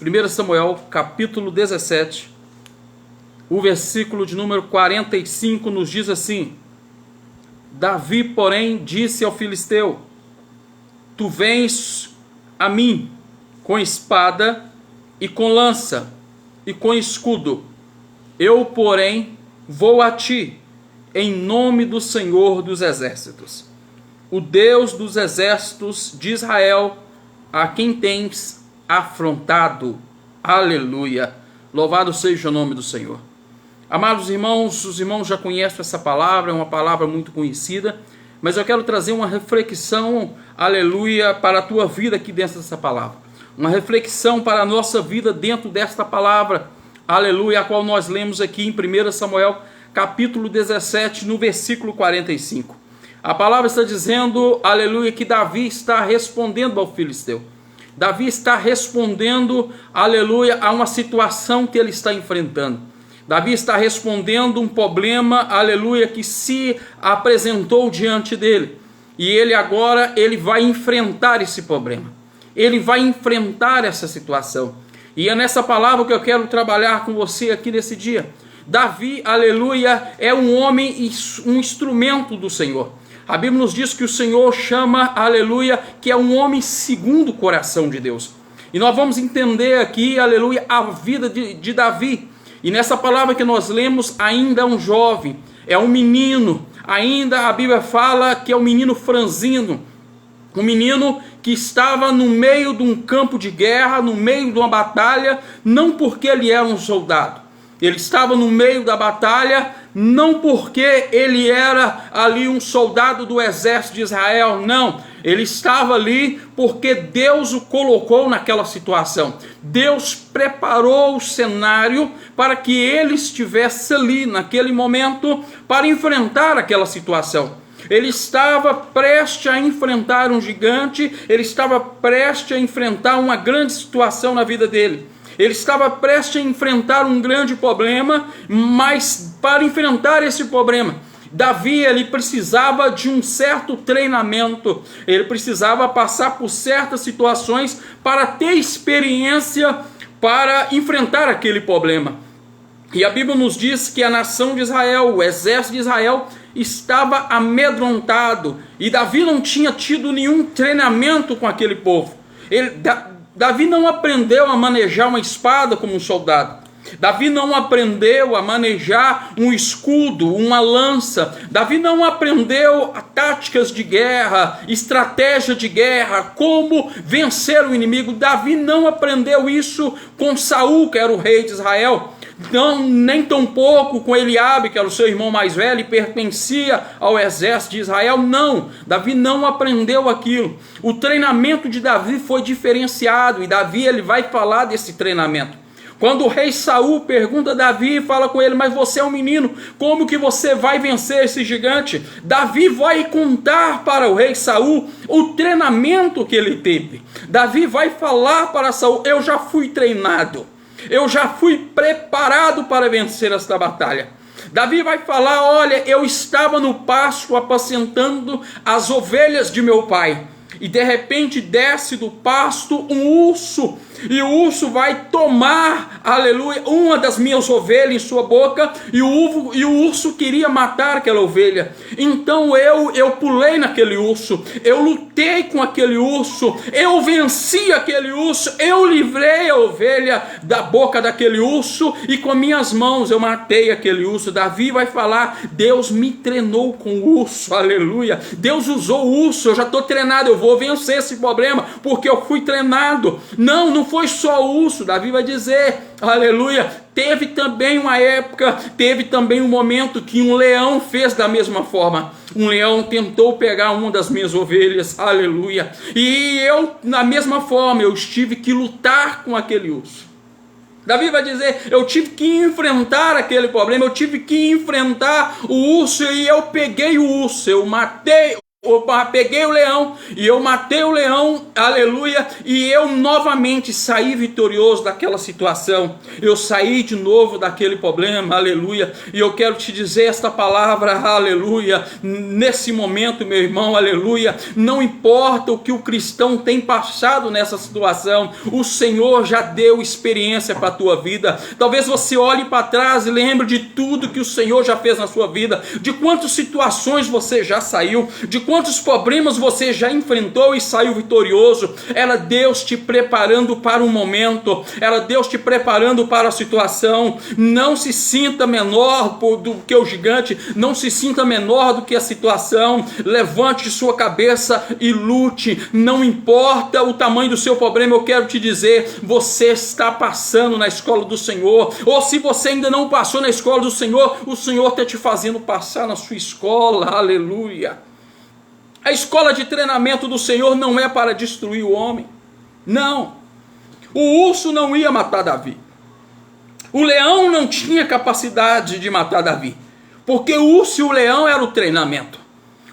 1 Samuel, capítulo 17, o versículo de número 45 nos diz assim: Davi, porém, disse ao filisteu: Tu vens a mim com espada e com lança e com escudo. Eu, porém, vou a ti em nome do Senhor dos exércitos, o Deus dos exércitos de Israel, a quem tens afrontado. Aleluia! Louvado seja o nome do Senhor. Amados irmãos, os irmãos já conhecem essa palavra, é uma palavra muito conhecida, mas eu quero trazer uma reflexão, aleluia, para a tua vida aqui dentro dessa palavra. Uma reflexão para a nossa vida dentro desta palavra, aleluia, a qual nós lemos aqui em 1 Samuel, capítulo 17, no versículo 45. A palavra está dizendo, aleluia, que Davi está respondendo ao filisteu. Davi está respondendo, aleluia, a uma situação que ele está enfrentando. Davi está respondendo um problema, aleluia, que se apresentou diante dele. E ele agora, ele vai enfrentar esse problema. Ele vai enfrentar essa situação. E é nessa palavra que eu quero trabalhar com você aqui nesse dia. Davi, aleluia, é um homem, um instrumento do Senhor. A Bíblia nos diz que o Senhor chama, aleluia, que é um homem segundo o coração de Deus. E nós vamos entender aqui, aleluia, a vida de Davi. E nessa palavra que nós lemos, ainda é um jovem, é um menino. Ainda a Bíblia fala que é um menino franzino. Um menino que estava no meio de um campo de guerra, no meio de uma batalha, não porque ele era um soldado. Ele estava no meio da batalha, não porque ele era ali um soldado do exército de Israel, não. Ele estava ali porque Deus o colocou naquela situação. Deus preparou o cenário para que ele estivesse ali naquele momento para enfrentar aquela situação. Ele estava prestes a enfrentar um gigante, ele estava prestes a enfrentar uma grande situação na vida dele. Ele estava prestes a enfrentar um grande problema, mas para enfrentar esse problema, Davi, ele precisava de um certo treinamento, ele precisava passar por certas situações para ter experiência para enfrentar aquele problema. E a Bíblia nos diz que a nação de Israel, o exército de Israel, estava amedrontado, e Davi não tinha tido nenhum treinamento com aquele povo. Davi não aprendeu a manejar uma espada como um soldado. Davi não aprendeu a manejar um escudo, uma lança. Davi não aprendeu táticas de guerra, estratégia de guerra, como vencer o inimigo. Davi não aprendeu isso com Saul, que era o rei de Israel. Não, nem tão pouco com Eliabe, que era o seu irmão mais velho e pertencia ao exército de Israel. Não, Davi não aprendeu aquilo. O treinamento de Davi foi diferenciado, e Davi, ele vai falar desse treinamento. Quando o rei Saul pergunta a Davi, fala com ele: mas você é um menino, como que você vai vencer esse gigante? Davi vai contar para o rei Saul o treinamento que ele teve. Davi vai falar para Saul: eu já fui treinado, eu já fui preparado para vencer esta batalha. Davi vai falar: olha, eu estava no pasto apacentando as ovelhas de meu pai, e de repente desce do pasto um urso, e o urso vai tomar, aleluia, uma das minhas ovelhas em sua boca, e o urso queria matar aquela ovelha. Então eu pulei naquele urso, eu lutei com aquele urso, eu venci aquele urso, eu livrei a ovelha da boca daquele urso, e com minhas mãos eu matei aquele urso. Davi vai falar: Deus me treinou com o urso, aleluia, Deus usou o urso, eu já estou treinado, eu vou vencer esse problema, porque eu fui treinado. Não foi só o urso. Davi vai dizer, aleluia, teve também uma época, teve também um momento que um leão fez da mesma forma. Um leão tentou pegar uma das minhas ovelhas, aleluia, e eu, na mesma forma, eu tive que lutar com aquele urso. Davi vai dizer: eu tive que enfrentar aquele problema, eu tive que enfrentar o urso, e eu peguei o urso, eu matei Eu peguei o leão e eu matei o leão, aleluia, e eu novamente saí vitorioso daquela situação. Eu saí de novo daquele problema, aleluia. E eu quero te dizer esta palavra, aleluia, nesse momento, meu irmão, aleluia. Não importa o que o cristão tem passado nessa situação, o Senhor já deu experiência para a tua vida. Talvez você olhe para trás e lembre de tudo que o Senhor já fez na sua vida, de quantas situações você já saiu, de quantos problemas você já enfrentou e saiu vitorioso. Era Deus te preparando para o momento, era Deus te preparando para a situação. Não se sinta menor do que o gigante, não se sinta menor do que a situação. Levante sua cabeça e lute. Não importa o tamanho do seu problema, eu quero te dizer, você está passando na escola do Senhor, ou se você ainda não passou na escola do Senhor, o Senhor está te fazendo passar na sua escola, aleluia. A escola de treinamento do Senhor não é para destruir o homem. Não. O urso não ia matar Davi. O leão não tinha capacidade de matar Davi. Porque o urso e o leão era o treinamento.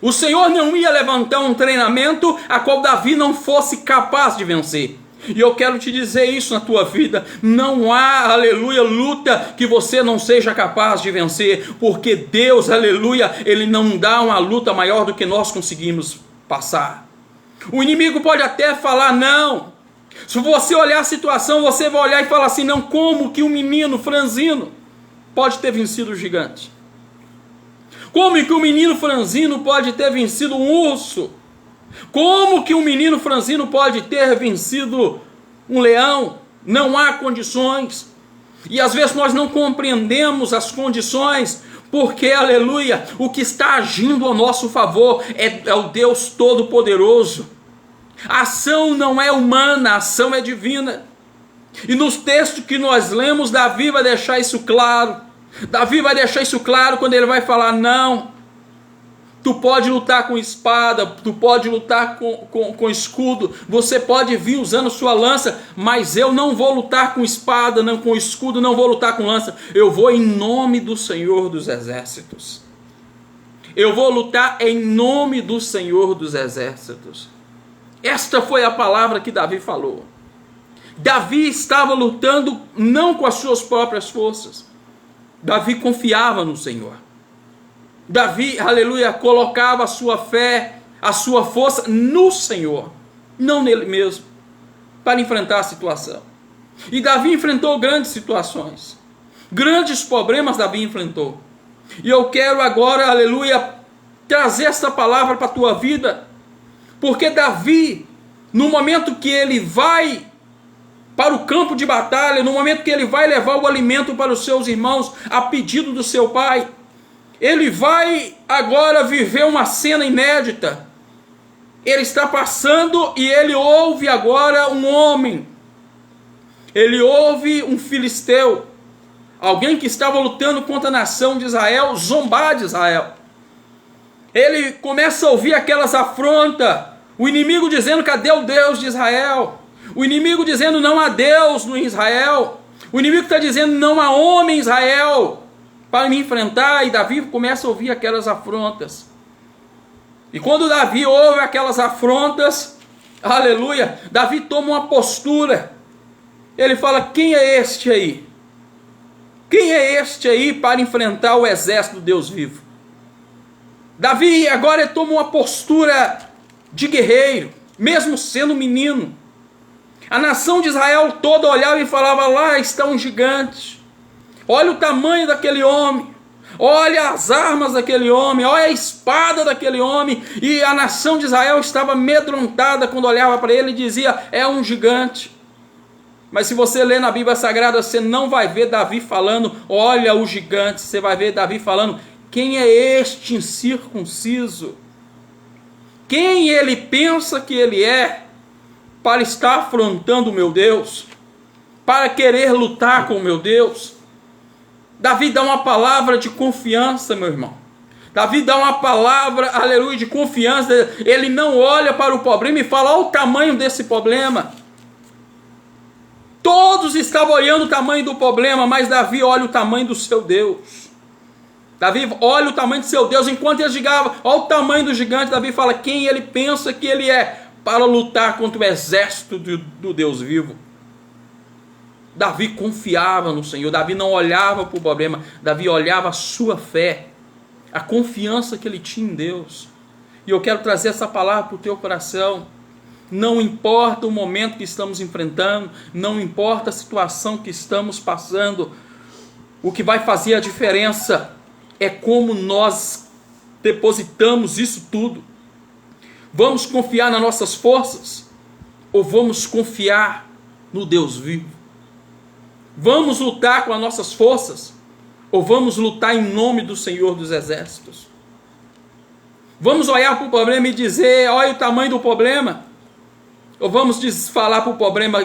O Senhor não ia levantar um treinamento a qual Davi não fosse capaz de vencer. E eu quero te dizer isso na tua vida, não há, aleluia, luta que você não seja capaz de vencer, porque Deus, aleluia, Ele não dá uma luta maior do que nós conseguimos passar. O inimigo pode até falar não, se você olhar a situação, você vai olhar e falar assim, não, como que um menino franzino pode ter vencido o gigante? Como que um menino franzino pode ter vencido um urso? Como que um menino franzino pode ter vencido um leão? Não há condições. E às vezes nós não compreendemos as condições, porque, aleluia, o que está agindo a nosso favor é o Deus Todo-Poderoso. A ação não é humana, a ação é divina. E nos textos que nós lemos, Davi vai deixar isso claro. Davi vai deixar isso claro quando ele vai falar, não, tu pode lutar com espada, tu pode lutar com escudo, você pode vir usando sua lança, mas eu não vou lutar com espada, não com escudo, não vou lutar com lança, eu vou em nome do Senhor dos Exércitos. Eu vou lutar em nome do Senhor dos Exércitos. Esta foi a palavra que Davi falou. Davi estava lutando não com as suas próprias forças. Davi confiava no Senhor. Davi, aleluia, colocava a sua fé, a sua força no Senhor, não nele mesmo, para enfrentar a situação. E Davi enfrentou grandes situações, grandes problemas Davi enfrentou. E eu quero agora, aleluia, trazer essa palavra para a tua vida, porque Davi, no momento que ele vai para o campo de batalha, no momento que ele vai levar o alimento para os seus irmãos, a pedido do seu pai, ele vai agora viver uma cena inédita. Ele está passando e ele ouve agora um homem. Ele ouve um filisteu. Alguém que estava lutando contra a nação de Israel, zombar de Israel. Ele começa a ouvir aquelas afrontas. O inimigo dizendo, cadê o Deus de Israel? O inimigo dizendo, não há Deus no Israel. O inimigo está dizendo, não há homem em Israel para me enfrentar, e Davi começa a ouvir aquelas afrontas. E quando Davi ouve aquelas afrontas, aleluia, Davi toma uma postura. Ele fala, quem é este aí? Quem é este aí para enfrentar o exército do Deus vivo? Davi agora toma uma postura de guerreiro, mesmo sendo menino. A nação de Israel toda olhava e falava, lá está um gigante. Olha o tamanho daquele homem, olha as armas daquele homem, olha a espada daquele homem. E a nação de Israel estava amedrontada quando olhava para ele e dizia, é um gigante. Mas se você ler na Bíblia Sagrada, você não vai ver Davi falando, olha o gigante. Você vai ver Davi falando, quem é este incircunciso? Quem ele pensa que ele é para estar afrontando o meu Deus? Para querer lutar com o meu Deus? Davi dá uma palavra de confiança, meu irmão. Davi dá uma palavra, aleluia, de confiança. Ele não olha para o problema e fala, olha o tamanho desse problema. Todos estavam olhando o tamanho do problema, mas Davi olha o tamanho do seu Deus. Davi olha o tamanho de seu Deus, enquanto ele gigava, olha o tamanho do gigante, Davi fala quem ele pensa que ele é para lutar contra o exército do Deus vivo. Davi confiava no Senhor, Davi não olhava para o problema, Davi olhava a sua fé, a confiança que ele tinha em Deus. E eu quero trazer essa palavra para o teu coração. Não importa o momento que estamos enfrentando, não importa a situação que estamos passando, o que vai fazer a diferença é como nós depositamos isso tudo. Vamos confiar nas nossas forças ou vamos confiar no Deus vivo? Vamos lutar com as nossas forças ou vamos lutar em nome do Senhor dos Exércitos? Vamos olhar para o problema e dizer, olha o tamanho do problema? Ou vamos falar para o problema,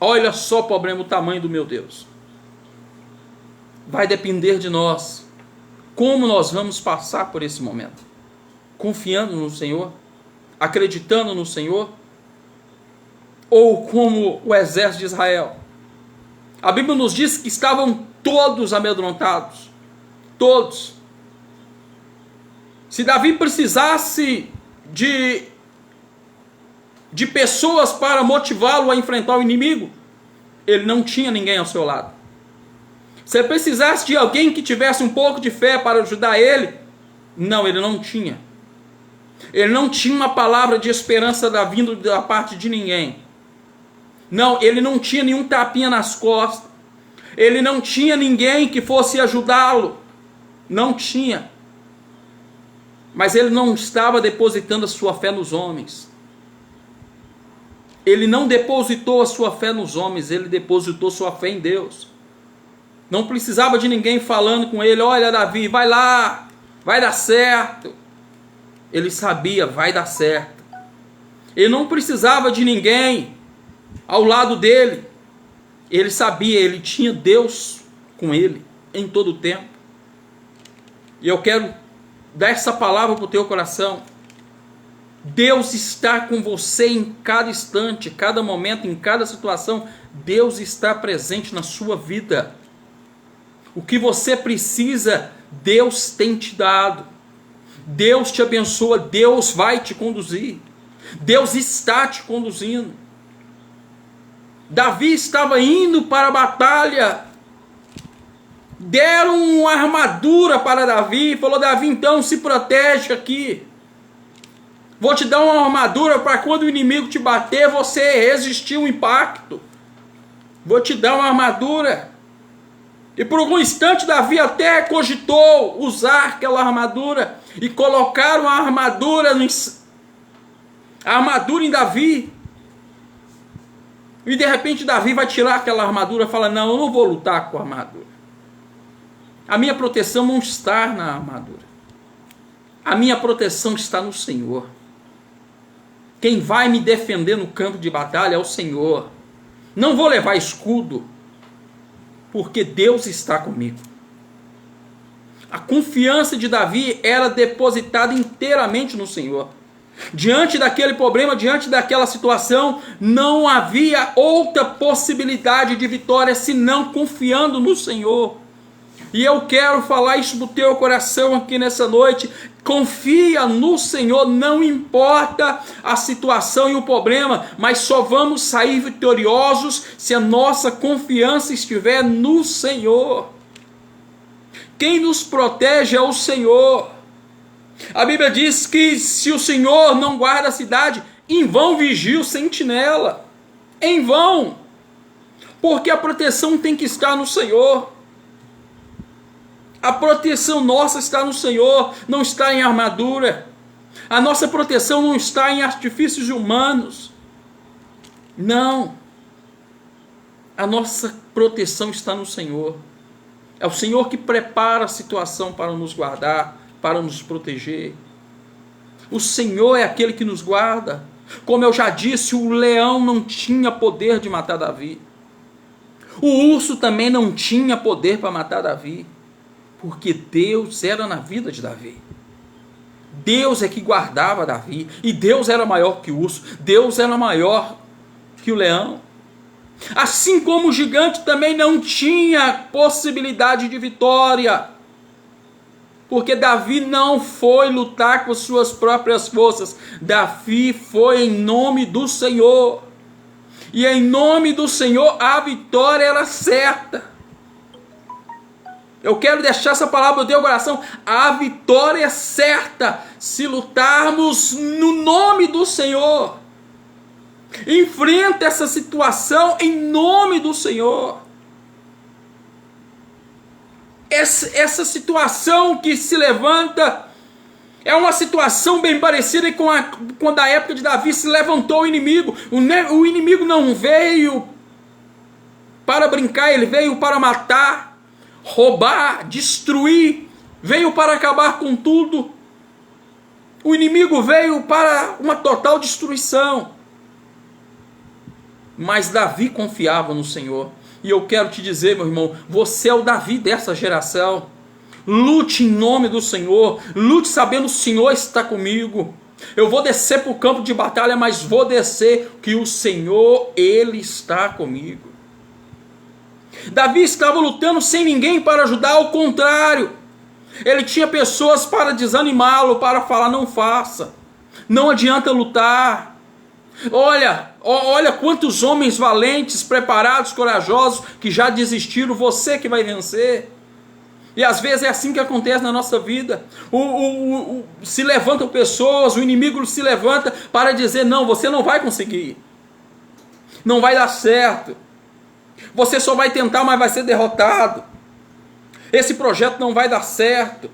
olha só o problema, o tamanho do meu Deus? Vai depender de nós, como nós vamos passar por esse momento. Confiando no Senhor, acreditando no Senhor, ou como o exército de Israel. A Bíblia nos diz que estavam todos amedrontados, todos. Se Davi precisasse de pessoas para motivá-lo a enfrentar o inimigo, ele não tinha ninguém ao seu lado. Se ele precisasse de alguém que tivesse um pouco de fé para ajudar ele, não, ele não tinha. Ele não tinha uma palavra de esperança vindo da parte de ninguém. Não, ele não tinha nenhum tapinha nas costas. Ele não tinha ninguém que fosse ajudá-lo. Não tinha. Mas ele não estava depositando a sua fé nos homens. Ele não depositou a sua fé nos homens, ele depositou sua fé em Deus. Não precisava de ninguém falando com ele, olha Davi, vai lá, vai dar certo. Ele sabia, vai dar certo. Ele não precisava de ninguém ao lado dele. Ele sabia, ele tinha Deus com ele em todo o tempo. E eu quero dar essa palavra para o teu coração. Deus está com você em cada instante, cada momento, em cada situação. Deus está presente na sua vida. O que você precisa, Deus tem te dado. Deus te abençoa, Deus vai te conduzir. Deus está te conduzindo. Davi estava indo para a batalha. Deram uma armadura para Davi. Falou, Davi, então se protege aqui. Vou te dar uma armadura para quando o inimigo te bater, você resistir ao impacto. Vou te dar uma armadura. E por algum instante Davi até cogitou usar aquela armadura e colocar uma armadura em Davi. E de repente Davi vai tirar aquela armadura e fala, não, eu não vou lutar com a armadura. A minha proteção não está na armadura. A minha proteção está no Senhor. Quem vai me defender no campo de batalha é o Senhor. Não vou levar escudo, porque Deus está comigo. A confiança de Davi era depositada inteiramente no Senhor. Diante daquele problema, diante daquela situação, não havia outra possibilidade de vitória senão confiando no Senhor. E eu quero falar isso do teu coração aqui nessa noite. Confia no Senhor, não importa a situação e o problema, mas só vamos sair vitoriosos se a nossa confiança estiver no Senhor. Quem nos protege é o Senhor. A Bíblia diz que se o Senhor não guarda a cidade, em vão vigia o sentinela. Em vão. Porque a proteção tem que estar no Senhor. A proteção nossa está no Senhor, não está em armadura. A nossa proteção não está em artifícios humanos. Não. A nossa proteção está no Senhor. É o Senhor que prepara a situação para nos guardar, para nos proteger. O Senhor é aquele que nos guarda. Como eu já disse, o leão não tinha poder de matar Davi. O urso também não tinha poder para matar Davi. Porque Deus era na vida de Davi. Deus é que guardava Davi. E Deus era maior que o urso. Deus era maior que o leão. Assim como o gigante também não tinha possibilidade de vitória. Porque Davi não foi lutar com suas próprias forças. Davi foi em nome do Senhor. E em nome do Senhor a vitória era certa. Eu quero deixar essa palavra no teu coração. A vitória é certa se lutarmos no nome do Senhor. Enfrenta essa situação em nome do Senhor. Essa situação que se levanta é uma situação bem parecida com quando a época de Davi se levantou o inimigo. O inimigo não veio para brincar, ele veio para matar, roubar, destruir, veio para acabar com tudo. O inimigo veio para uma total destruição. Mas Davi confiava no Senhor. E eu quero te dizer, meu irmão, você é o Davi dessa geração. Lute em nome do Senhor. Lute sabendo que o Senhor está comigo. Eu vou descer para o campo de batalha, mas vou descer que o Senhor, Ele está comigo. Davi estava lutando sem ninguém para ajudar, ao contrário. Ele tinha pessoas para desanimá-lo, para falar, não faça. Não adianta lutar. Olha quantos homens valentes, preparados, corajosos, que já desistiram, você que vai vencer. E às vezes é assim que acontece na nossa vida. Se levantam pessoas, o inimigo se levanta para dizer, não, você não vai conseguir. Não vai dar certo. Você só vai tentar, mas vai ser derrotado. Esse projeto não vai dar certo.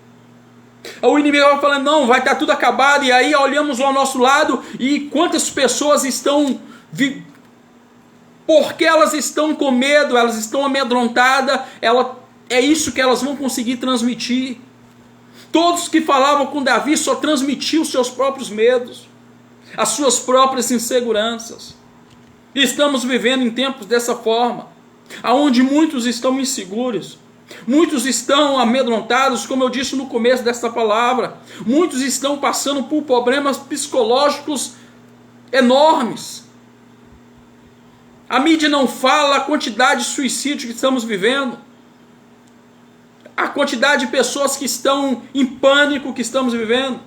O inimigo vai falando, não, vai estar tudo acabado. E aí olhamos ao nosso lado e quantas pessoas estão... Porque elas estão com medo, elas estão amedrontadas, é isso que elas vão conseguir transmitir. Todos que falavam com Davi só transmitiam os seus próprios medos, as suas próprias inseguranças. E estamos vivendo em tempos dessa forma, onde muitos estão inseguros, muitos estão amedrontados, como eu disse no começo desta palavra, muitos estão passando por problemas psicológicos enormes. A mídia não fala a quantidade de suicídio que estamos vivendo, a quantidade de pessoas que estão em pânico que estamos vivendo.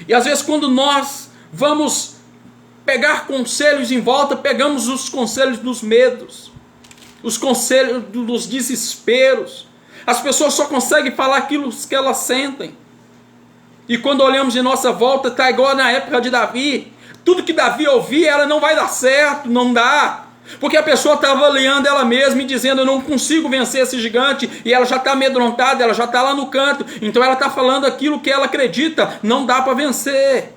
E às vezes quando nós vamos pegar conselhos em volta, pegamos os conselhos dos medos, os conselhos dos desesperos. As pessoas só conseguem falar aquilo que elas sentem. E quando olhamos em nossa volta, está igual na época de Davi. Tudo que Davi ouvia era não vai dar certo, não dá. Porque a pessoa está avaliando ela mesma e dizendo, eu não consigo vencer esse gigante. E ela já está amedrontada, ela já está lá no canto. Então ela está falando aquilo que ela acredita, não dá para vencer.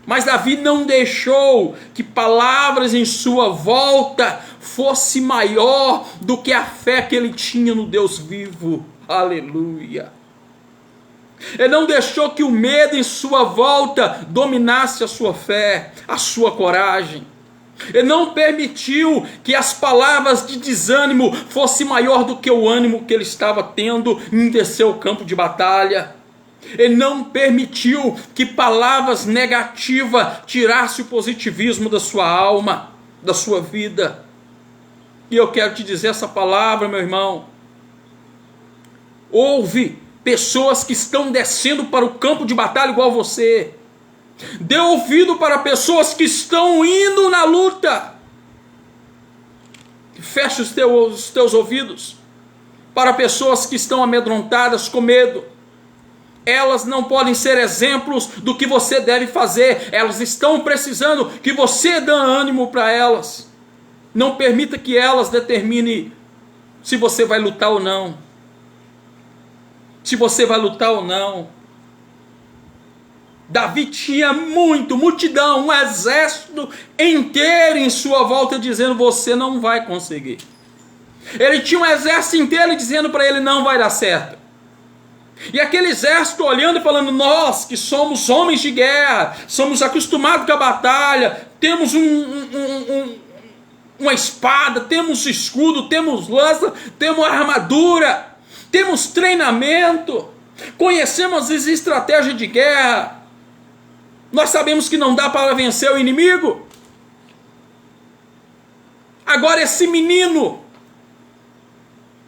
Mas Davi não deixou que palavras em sua volta fosse maior do que a fé que ele tinha no Deus vivo. Aleluia. Ele não deixou que o medo em sua volta dominasse a sua fé, a sua coragem. Ele não permitiu que as palavras de desânimo fossem maior do que o ânimo que ele estava tendo em descer o campo de batalha. Ele não permitiu que palavras negativas tirassem o positivismo da sua alma, da sua vida. E eu quero te dizer essa palavra, meu irmão. Houve pessoas que estão descendo para o campo de batalha igual você. Dê ouvido para pessoas que estão indo na luta. Feche os teus ouvidos para pessoas que estão amedrontadas, com medo. Elas não podem ser exemplos do que você deve fazer. Elas estão precisando que você dê ânimo para elas. Não permita que elas determinem se você vai lutar ou não. Se você vai lutar ou não. Davi tinha multidão, um exército inteiro em sua volta dizendo, você não vai conseguir. Ele tinha um exército inteiro dizendo para ele, não vai dar certo. E aquele exército olhando e falando, nós que somos homens de guerra, somos acostumados com a batalha, temos uma espada, temos escudo, temos lança, temos armadura, temos treinamento, conhecemos as estratégias de guerra, nós sabemos que não dá para vencer o inimigo. Agora esse menino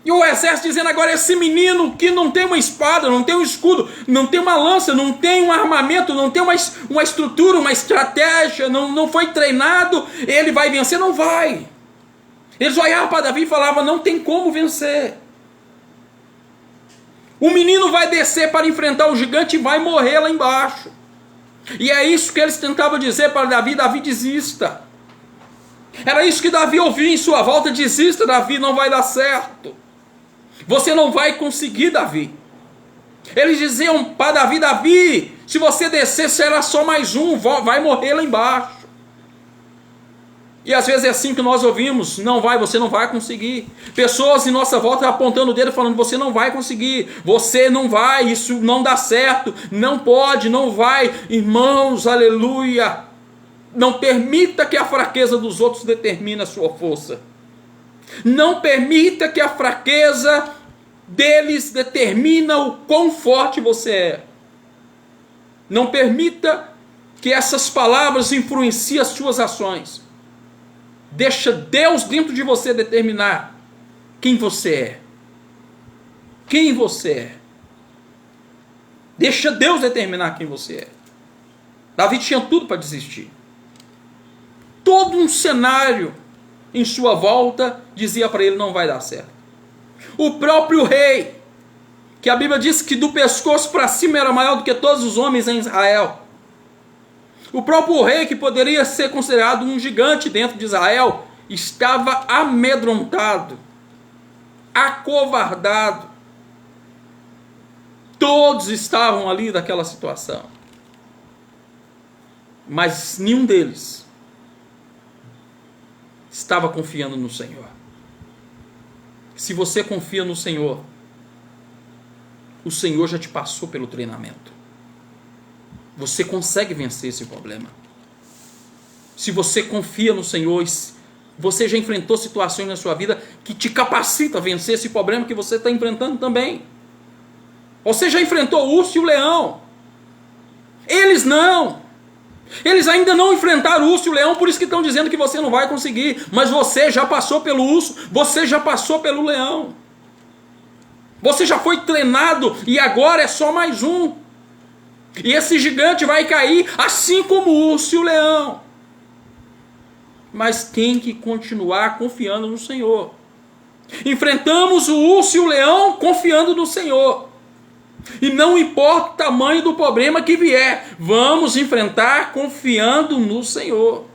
E o exército dizendo agora, esse menino que não tem uma espada, não tem um escudo, não tem uma lança, não tem um armamento, não tem uma estrutura, uma estratégia, não foi treinado, ele vai vencer? Não vai. Eles olhavam para Davi e falavam, não tem como vencer. O menino vai descer para enfrentar o gigante e vai morrer lá embaixo. E é isso que eles tentavam dizer para Davi, Davi desista. Era isso que Davi ouvia em sua volta, desista Davi, não vai dar certo. Você não vai conseguir, Davi. Eles diziam para Davi, Davi, se você descer será só mais um, vai morrer lá embaixo. E às vezes é assim que nós ouvimos, não vai, você não vai conseguir. Pessoas em nossa volta apontando o dedo falando, você não vai conseguir, você não vai, isso não dá certo, não pode, não vai. Irmãos, aleluia, não permita que a fraqueza dos outros determine a sua força. Não permita que a fraqueza deles determine o quão forte você é. Não permita que essas palavras influenciem as suas ações. Deixa Deus dentro de você determinar quem você é. Quem você é. Deixa Deus determinar quem você é. Davi tinha tudo para desistir. Todo um cenário em sua volta dizia para ele, não vai dar certo. O próprio rei, que a Bíblia diz que do pescoço para cima era maior do que todos os homens em Israel. O próprio rei, que poderia ser considerado um gigante dentro de Israel, estava amedrontado, acovardado. Todos estavam ali naquela situação. Mas nenhum deles estava confiando no Senhor. Se você confia no Senhor, o Senhor já te passou pelo treinamento. Você consegue vencer esse problema. Se você confia no Senhor, você já enfrentou situações na sua vida que te capacitam a vencer esse problema que você está enfrentando também. Você já enfrentou o urso e o leão. Eles não. Eles ainda não enfrentaram o urso e o leão, por isso que estão dizendo que você não vai conseguir. Mas você já passou pelo urso, você já passou pelo leão. Você já foi treinado e agora é só mais um. E esse gigante vai cair assim como o urso e o leão. Mas tem que continuar confiando no Senhor. Enfrentamos o urso e o leão confiando no Senhor. E não importa o tamanho do problema que vier, vamos enfrentar confiando no Senhor.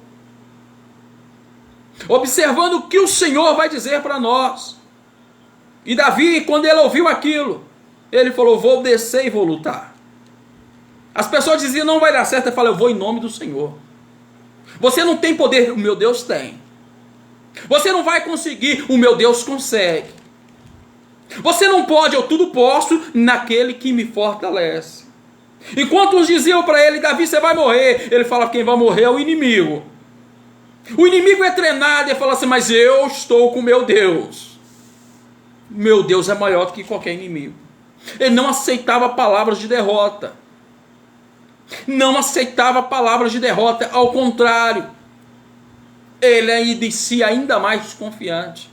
Observando o que o Senhor vai dizer para nós. E Davi, quando ele ouviu aquilo, ele falou, vou descer e vou lutar. As pessoas diziam, não vai dar certo. Ele falou, eu vou em nome do Senhor. Você não tem poder, o meu Deus tem. Você não vai conseguir, o meu Deus consegue. Você não pode, eu tudo posso naquele que me fortalece. Enquanto uns diziam para ele, Davi, você vai morrer. Ele fala, quem vai morrer é o inimigo. O inimigo é treinado e fala assim, mas eu estou com o meu Deus. Meu Deus é maior do que qualquer inimigo. Ele não aceitava palavras de derrota. Não aceitava palavras de derrota, ao contrário, ele ainda descia ainda mais confiante.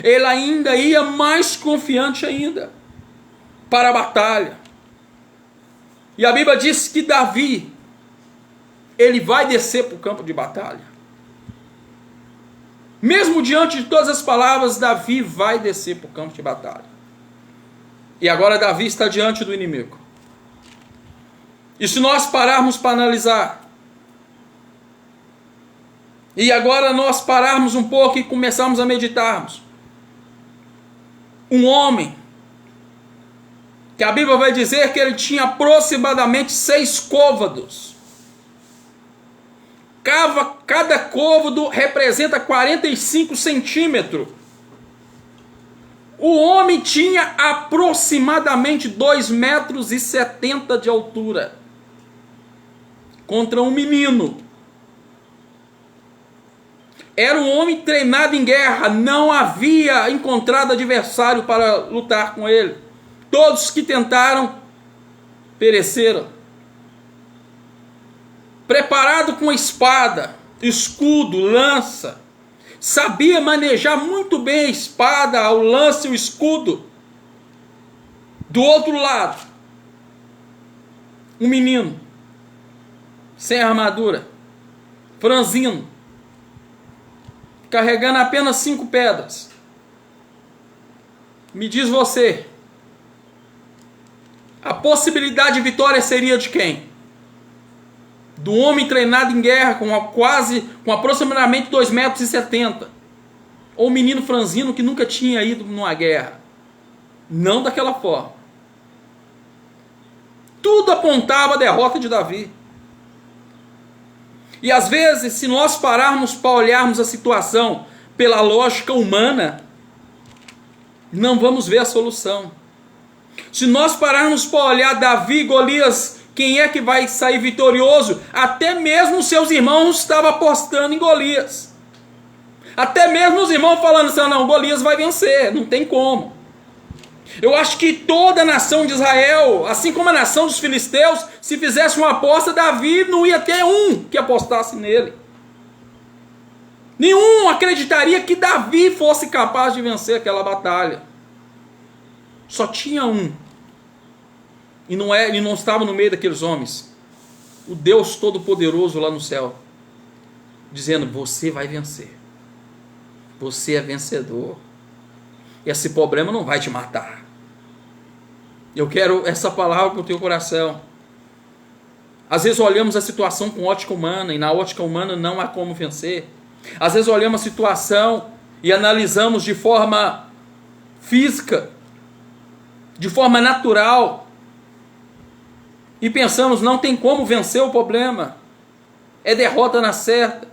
Ele ainda ia mais confiante ainda para a batalha. E a Bíblia diz que Davi, ele vai descer para o campo de batalha. Mesmo diante de todas as palavras, Davi vai descer para o campo de batalha. E agora Davi está diante do inimigo. E se nós pararmos para analisar, e agora nós pararmos um pouco e começarmos a meditarmos, um homem, que a Bíblia vai dizer que ele tinha aproximadamente 6 côvados, cada côvado representa 45 centímetros, o homem tinha aproximadamente 2,70 metros de altura, contra um menino. Era um homem treinado em guerra, não havia encontrado adversário para lutar com ele. Todos que tentaram, pereceram. Preparado com espada, escudo, lança, sabia manejar muito bem a espada, o lance, o escudo. Do outro lado, um menino, sem armadura, franzino, carregando apenas 5 pedras. Me diz você, a possibilidade de vitória seria de quem? Do homem treinado em guerra com aproximadamente 2,70 metros. Ou um menino franzino que nunca tinha ido numa guerra. Não daquela forma. Tudo apontava a derrota de Davi. E às vezes, se nós pararmos para olharmos a situação pela lógica humana, não vamos ver a solução. Se nós pararmos para olhar Davi e Golias, quem é que vai sair vitorioso? Até mesmo seus irmãos estavam apostando em Golias. Até mesmo os irmãos falando assim, não, Golias vai vencer, não tem como. Eu acho que toda a nação de Israel, assim como a nação dos filisteus, se fizesse uma aposta, Davi não ia ter um que apostasse nele. Nenhum acreditaria que Davi fosse capaz de vencer aquela batalha. Só tinha um. E não estava no meio daqueles homens. O Deus Todo-Poderoso lá no céu. Dizendo, você vai vencer. Você é vencedor. Esse problema não vai te matar. Eu quero essa palavra para o teu coração. Às vezes olhamos a situação com ótica humana, e na ótica humana não há como vencer. Às vezes olhamos a situação e analisamos de forma física, de forma natural, e pensamos, não tem como vencer o problema, é derrota na certa.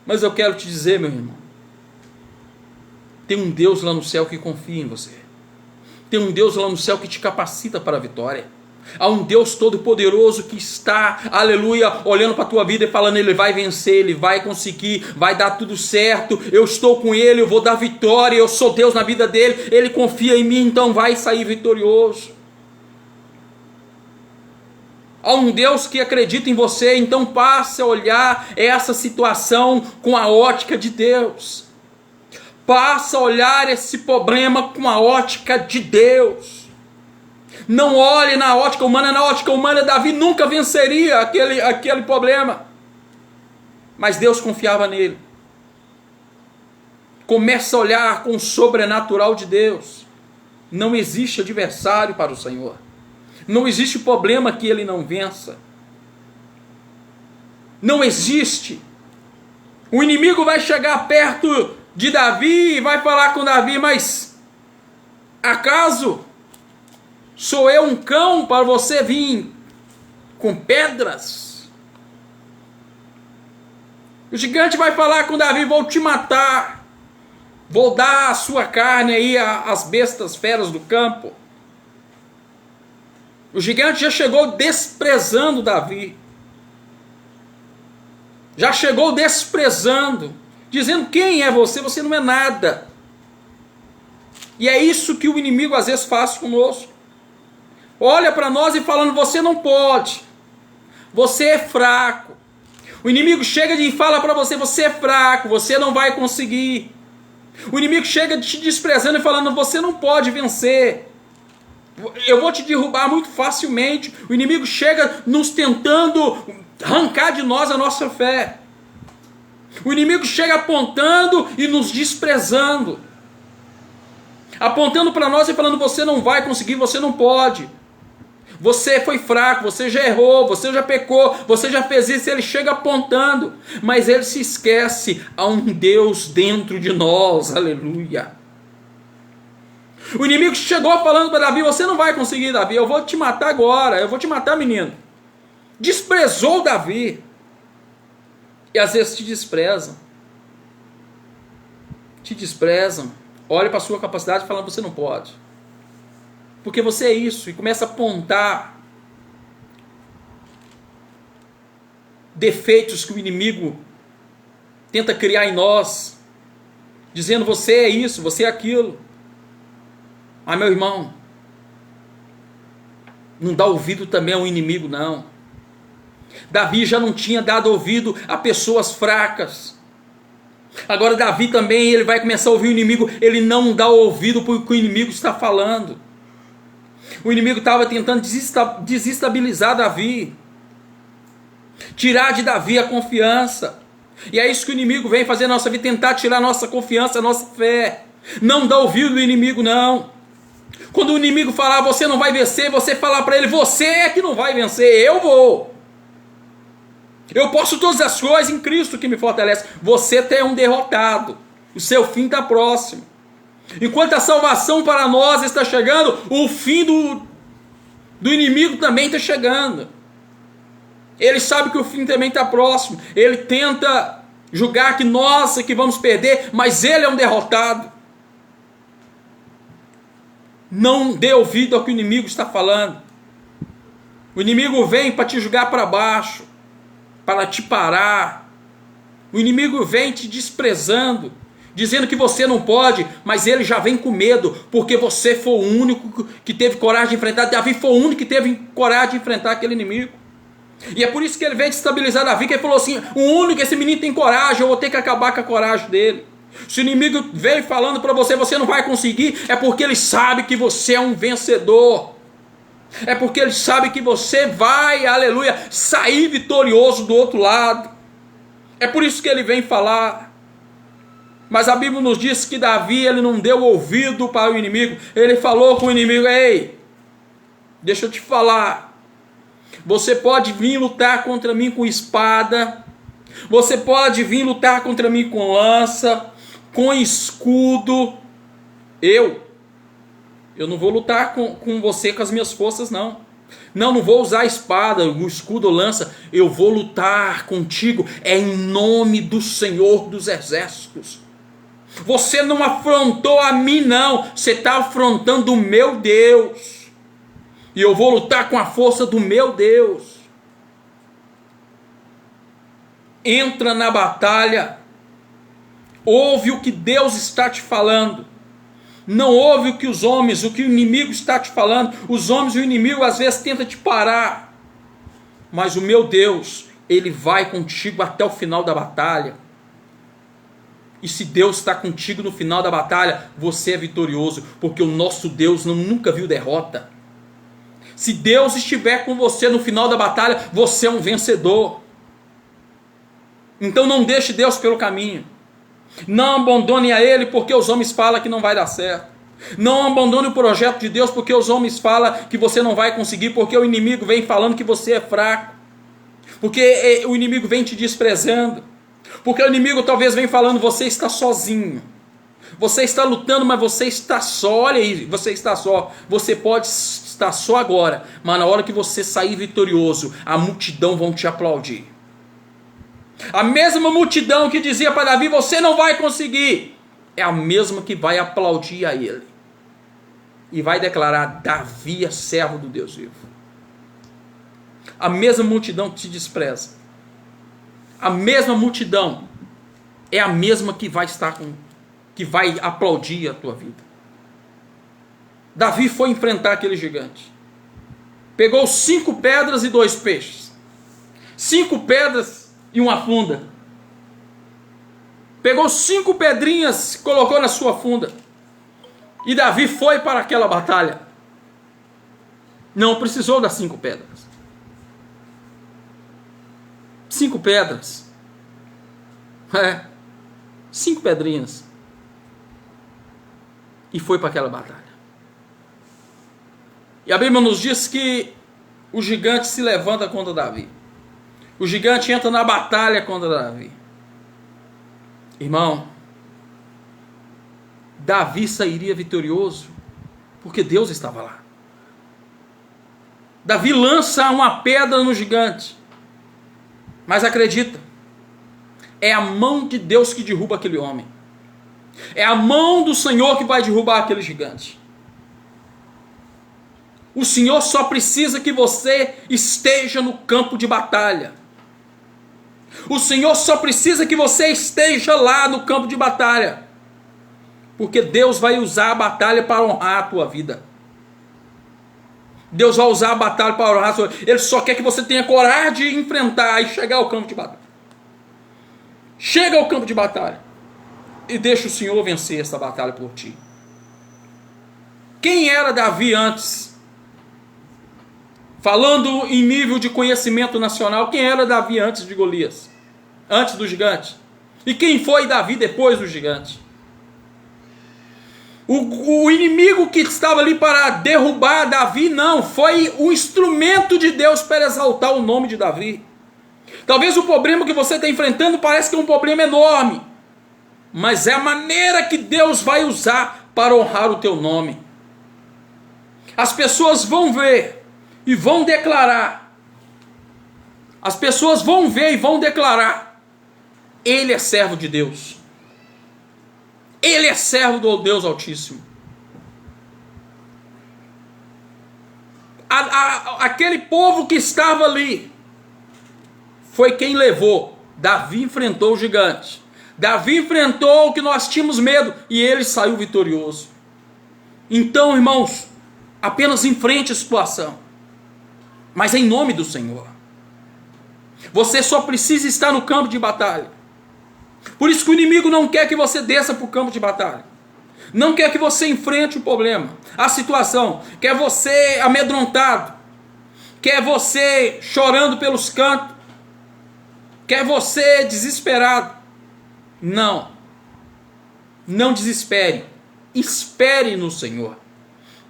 Mas eu quero te dizer, meu irmão, tem um Deus lá no céu que confia em você. Tem um Deus lá no céu que te capacita para a vitória. Há um Deus todo-poderoso que está, aleluia, olhando para a tua vida e falando, ele vai vencer, ele vai conseguir, vai dar tudo certo, eu estou com ele, eu vou dar vitória, eu sou Deus na vida dele, ele confia em mim, então vai sair vitorioso. Há um Deus que acredita em você, então passe a olhar essa situação com a ótica de Deus. Passa a olhar esse problema com a ótica de Deus. Não olhe na ótica humana Davi nunca venceria aquele problema. Mas Deus confiava nele. Começa a olhar com o sobrenatural de Deus. Não existe adversário para o Senhor. Não existe problema que ele não vença. Não existe. O inimigo vai chegar perto de Davi e vai falar com Davi, mas acaso sou eu um cão para você vir com pedras? O gigante vai falar com Davi, vou te matar, vou dar a sua carne aí às bestas feras do campo. O gigante já chegou desprezando Davi, já chegou desprezando, dizendo, quem é você? Você não é nada. E é isso que o inimigo às vezes faz conosco. Olha para nós e falando, você não pode. Você é fraco. O inimigo chega e fala para você, você é fraco, você não vai conseguir. O inimigo chega te desprezando e falando, você não pode vencer. Eu vou te derrubar muito facilmente. O inimigo chega nos tentando arrancar de nós a nossa fé. O inimigo chega apontando e nos desprezando. Apontando para nós e falando, você não vai conseguir, você não pode. Você foi fraco, você já errou, você já pecou, você já fez isso. Ele chega apontando, mas ele se esquece. Há um Deus dentro de nós, aleluia. O inimigo chegou falando para Davi, você não vai conseguir, Davi, eu vou te matar agora, eu vou te matar, menino. Desprezou Davi. E às vezes te desprezam. Te desprezam. Olha para a sua capacidade falando, você não pode. Porque você é isso. E começa a apontar defeitos que o inimigo tenta criar em nós. Dizendo, você é isso, você é aquilo. Mas meu irmão, não dá ouvido também ao inimigo, não. Davi já não tinha dado ouvido a pessoas fracas, Agora Davi também, ele vai começar a ouvir o inimigo, ele não dá ouvido para o que o inimigo está falando. O inimigo estava tentando desestabilizar Davi, tirar de Davi a confiança. E é isso que o inimigo vem fazer na nossa vida, tentar tirar a nossa confiança, a nossa fé. Não dá ouvido do inimigo, não. Quando o inimigo falar, você não vai vencer, você falar para ele, você é que não vai vencer, eu vou. Eu posso todas as coisas em Cristo que me fortalece. Você é um derrotado. O seu fim está próximo. Enquanto a salvação para nós está chegando, o fim do inimigo também está chegando. Ele sabe que o fim também está próximo. Ele tenta julgar que nós é que vamos perder, mas ele é um derrotado. Não dê ouvido ao que o inimigo está falando. O inimigo vem para te julgar para baixo, para te parar. O inimigo vem te desprezando, dizendo que você não pode, mas ele já vem com medo, porque você foi o único que teve coragem de enfrentar. Davi foi o único que teve coragem de enfrentar aquele inimigo. E é por isso que ele veio destabilizar Davi, que ele falou assim, o único, esse menino tem coragem, eu vou ter que acabar com a coragem dele. Se o inimigo veio falando para você, você não vai conseguir, é porque ele sabe que você é um vencedor. É porque ele sabe que você vai, aleluia, sair vitorioso do outro lado. É por isso que ele vem falar. Mas a Bíblia nos diz que Davi, ele não deu ouvido para o inimigo. Ele falou com o inimigo, ei, deixa eu te falar. Você pode vir lutar contra mim com espada. Você pode vir lutar contra mim com lança, com escudo. Eu não vou lutar com você com as minhas forças, não. Não vou usar a espada, o escudo ou lança. Eu vou lutar contigo em nome do Senhor dos Exércitos. Você não afrontou a mim, não. Você está afrontando o meu Deus. E eu vou lutar com a força do meu Deus. Entra na batalha. Ouve o que Deus está te falando. Não ouve o que os homens, o que o inimigo está te falando. Os homens e o inimigo às vezes tentam te parar. Mas o meu Deus, ele vai contigo até o final da batalha. E se Deus está contigo no final da batalha, você é vitorioso. Porque o nosso Deus nunca viu derrota. Se Deus estiver com você no final da batalha, você é um vencedor. Então não deixe Deus pelo caminho. Não abandone a Ele porque os homens falam que não vai dar certo. Não abandone o projeto de Deus porque os homens falam que você não vai conseguir, porque o inimigo vem falando que você é fraco, porque o inimigo vem te desprezando, porque o inimigo talvez vem falando você está sozinho, você está lutando, mas você está só. Olha aí, você está só. Você pode estar só agora, mas na hora que você sair vitorioso, a multidão vão te aplaudir. A mesma multidão que dizia para Davi, você não vai conseguir, é a mesma que vai aplaudir a ele. E vai declarar, Davi é servo do Deus vivo. A mesma multidão que te despreza. A mesma multidão é a mesma que vai que vai aplaudir a tua vida. Davi foi enfrentar aquele gigante. Pegou 5 pedras e 2 peixes. 5 pedras e uma funda. Pegou 5 pedrinhas, colocou na sua funda. E Davi foi para aquela batalha. Não precisou das 5 pedras. 5 pedras. 5 pedrinhas. E foi para aquela batalha. E a Bíblia nos diz que o gigante se levanta contra Davi. O gigante entra na batalha contra Davi. Irmão, Davi sairia vitorioso porque Deus estava lá. Davi lança uma pedra no gigante. Mas acredita, é a mão de Deus que derruba aquele homem. É a mão do Senhor que vai derrubar aquele gigante. O Senhor só precisa que você esteja no campo de batalha. O Senhor só precisa que você esteja lá no campo de batalha. Porque Deus vai usar a batalha para honrar a tua vida. Deus vai usar a batalha para honrar a tua vida. Ele só quer que você tenha coragem de enfrentar e chegar ao campo de batalha. Chega ao campo de batalha. e deixa o Senhor vencer esta batalha por ti. Quem era Davi antes? Falando em nível de conhecimento nacional, quem era Davi antes de Golias? Antes do gigante? E quem foi Davi depois do gigante? O inimigo que estava ali para derrubar Davi, não, foi o instrumento de Deus para exaltar o nome de Davi. Talvez o problema que você está enfrentando parece que é um problema enorme, mas é a maneira que Deus vai usar para honrar o teu nome. As pessoas vão ver e vão declarar. As pessoas vão ver e vão declarar: ele é servo de Deus. Ele é servo do Deus Altíssimo. Aquele povo que estava ali foi quem levou. Davi enfrentou o gigante. Davi enfrentou o que nós tínhamos medo e ele saiu vitorioso. Então, irmãos, apenas enfrente a situação, mas em nome do Senhor. Você só precisa estar no campo de batalha. Por isso que o inimigo não quer que você desça para o campo de batalha. Não quer que você enfrente o problema, a situação. Quer você amedrontado. Quer você chorando pelos cantos. Quer você desesperado. Não. Não desespere. Espere no Senhor.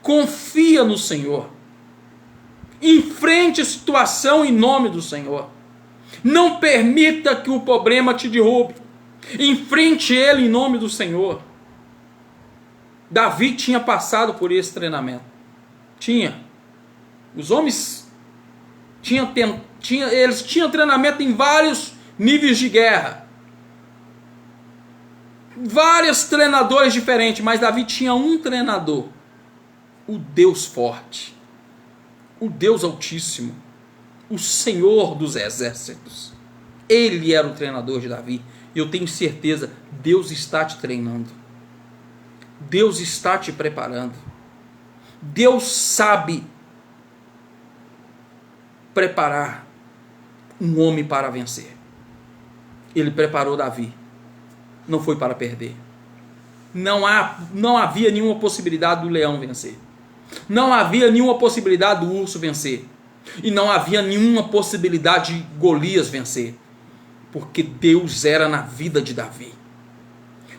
Confia no Senhor. Enfrente a situação em nome do Senhor. Não permita que o problema te derrube. Enfrente ele em nome do Senhor. Davi tinha passado por esse treinamento. Tinha. Os homens eles tinham treinamento em vários níveis de guerra. Vários treinadores diferentes, mas Davi tinha um treinador. O Deus forte. O Deus Altíssimo. O Senhor dos exércitos. Ele era o treinador de Davi. E eu tenho certeza, Deus está te treinando. Deus está te preparando. Deus sabe preparar um homem para vencer. Ele preparou Davi. Não foi para perder. Não havia nenhuma possibilidade do leão vencer. Não havia nenhuma possibilidade do urso vencer. E não havia nenhuma possibilidade de Golias vencer. Porque Deus era na vida de Davi.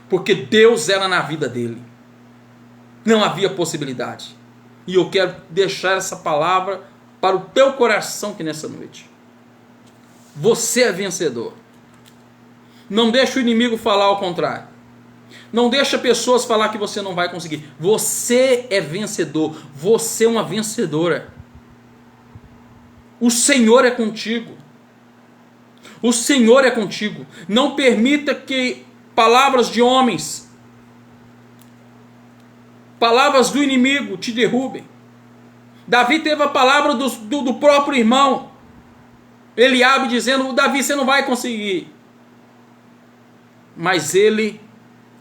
Porque Deus era na vida dele. Não havia possibilidade. E eu quero deixar essa palavra para o teu coração aqui nessa noite. Você é vencedor. Não deixa o inimigo falar ao contrário. Não deixa pessoas falar que você não vai conseguir. Você é vencedor. Você é uma vencedora. O Senhor é contigo. O Senhor é contigo. Não permita que palavras de homens, palavras do inimigo te derrubem. Davi teve a palavra do próprio irmão Eliabe dizendo: Davi, você não vai conseguir. Mas ele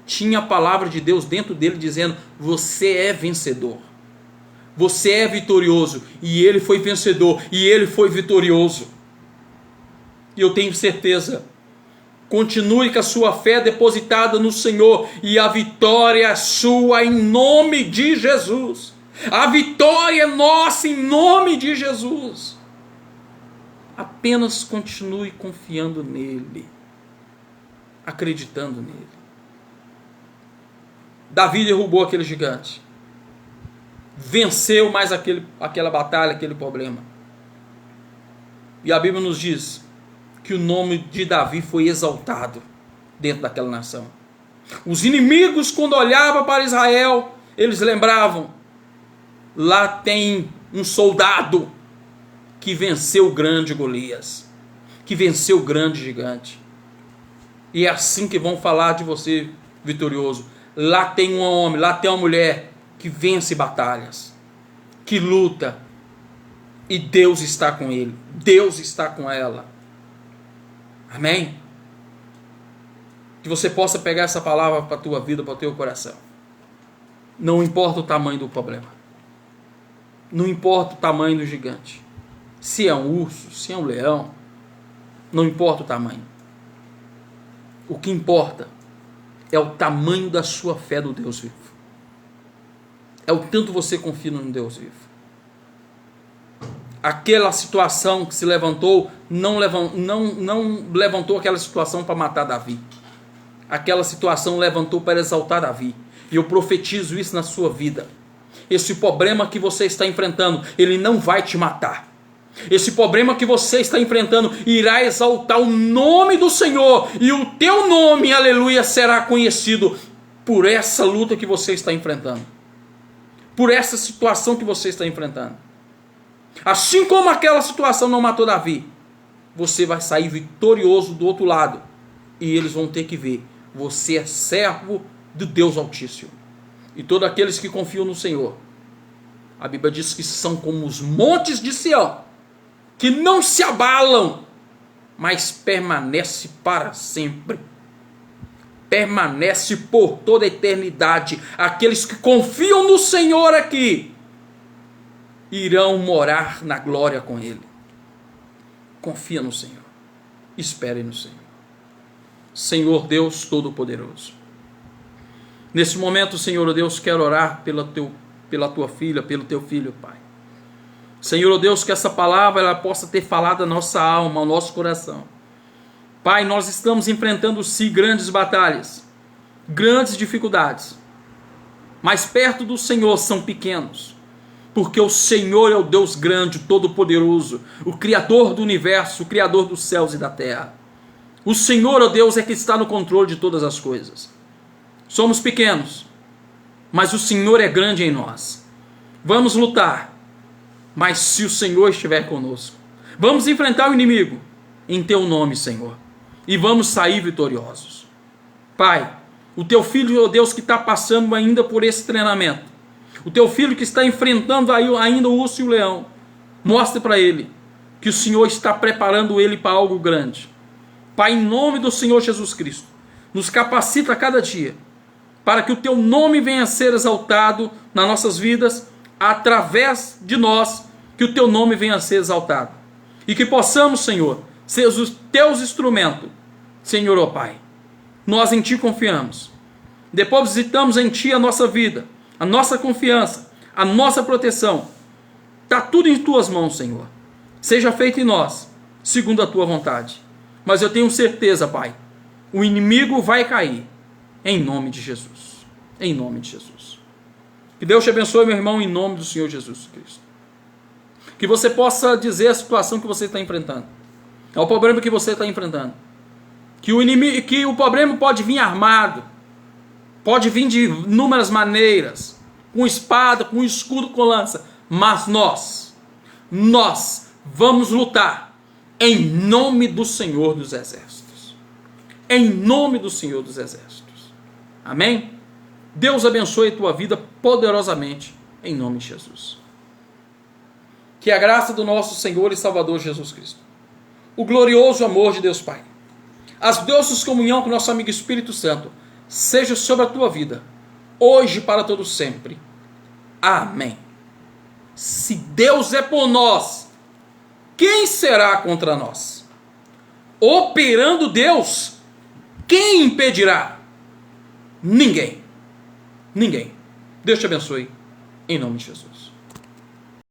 tinha a palavra de Deus dentro dele dizendo: você é vencedor. Você é vitorioso. E ele foi vencedor. E ele foi vitorioso. E eu tenho certeza. Continue com a sua fé depositada no Senhor. E a vitória é sua em nome de Jesus. A vitória é nossa em nome de Jesus. Apenas continue confiando nele. Acreditando nele. Davi derrubou aquele gigante. Venceu mais aquela batalha, aquele problema. E a Bíblia nos diz que o nome de Davi foi exaltado dentro daquela nação. Os inimigos, quando olhavam para Israel, eles lembravam: lá tem um soldado que venceu o grande Golias, que venceu o grande gigante. E é assim que vão falar de você, vitorioso. Lá tem um homem, lá tem uma mulher que vence batalhas, que luta, e Deus está com ele, Deus está com ela. Amém? Que você possa pegar essa palavra para a tua vida, para o teu coração. Não importa o tamanho do problema. Não importa o tamanho do gigante. Se é um urso, se é um leão. Não importa o tamanho. O que importa é o tamanho da sua fé do Deus vivo. É o tanto você confia no Deus vivo. Aquela situação que se levantou, não levantou aquela situação para matar Davi. Aquela situação levantou para exaltar Davi. E eu profetizo isso na sua vida. Esse problema que você está enfrentando, ele não vai te matar. Esse problema que você está enfrentando irá exaltar o nome do Senhor. E o teu nome, aleluia, será conhecido por essa luta que você está enfrentando. Por essa situação que você está enfrentando. Assim como aquela situação não matou Davi, você vai sair vitorioso do outro lado. E eles vão ter que ver, você é servo do Deus Altíssimo. E todos aqueles que confiam no Senhor, a Bíblia diz que são como os montes de Sião, que não se abalam, mas permanece para sempre. Permanece por toda a eternidade. Aqueles que confiam no Senhor aqui, irão morar na glória com Ele. Confia no Senhor. Espere no Senhor. Senhor Deus Todo-Poderoso. Nesse momento, Senhor Deus, quero orar pela tua filha, pelo teu filho, Pai. Senhor Deus, que essa palavra ela possa ter falado a nossa alma, ao nosso coração. Pai, nós estamos enfrentando sim grandes batalhas, grandes dificuldades, mas perto do Senhor são pequenos, porque o Senhor é o Deus grande, todo-poderoso, o Criador do universo, o Criador dos céus e da terra. O Senhor, ó Deus, é que está no controle de todas as coisas. Somos pequenos, mas o Senhor é grande em nós. Vamos lutar, mas se o Senhor estiver conosco, vamos enfrentar o inimigo em teu nome, Senhor, e vamos sair vitoriosos. Pai, o teu filho, ó Deus, que está passando ainda por esse treinamento, o teu filho que está enfrentando ainda o urso e o leão, mostre para ele que o Senhor está preparando ele para algo grande. Pai, em nome do Senhor Jesus Cristo, nos capacita a cada dia, para que o teu nome venha a ser exaltado nas nossas vidas, através de nós, que o teu nome venha a ser exaltado. E que possamos, Senhor, ser os teus instrumentos, Senhor, ó Pai. Nós em Ti confiamos. Depositamos em Ti a nossa vida, a nossa confiança, a nossa proteção. Está tudo em Tuas mãos, Senhor. Seja feito em nós, segundo a Tua vontade. Mas eu tenho certeza, Pai, o inimigo vai cair, em nome de Jesus. Em nome de Jesus. Que Deus te abençoe, meu irmão, em nome do Senhor Jesus Cristo. Que você possa dizer a situação que você está enfrentando. É o problema que você está enfrentando. Que o problema pode vir armado. Pode vir de inúmeras maneiras. Com espada, com escudo, com lança. Mas nós vamos lutar em nome do Senhor dos Exércitos. Em nome do Senhor dos Exércitos. Amém? Deus abençoe a tua vida poderosamente, em nome de Jesus. Que a graça do nosso Senhor e Salvador Jesus Cristo, o glorioso amor de Deus Pai, as doces comunhão com o nosso amigo Espírito Santo, seja sobre a tua vida, hoje e para todo sempre. Amém. Se Deus é por nós, quem será contra nós? Operando Deus, quem impedirá? Ninguém. Ninguém. Deus te abençoe, em nome de Jesus.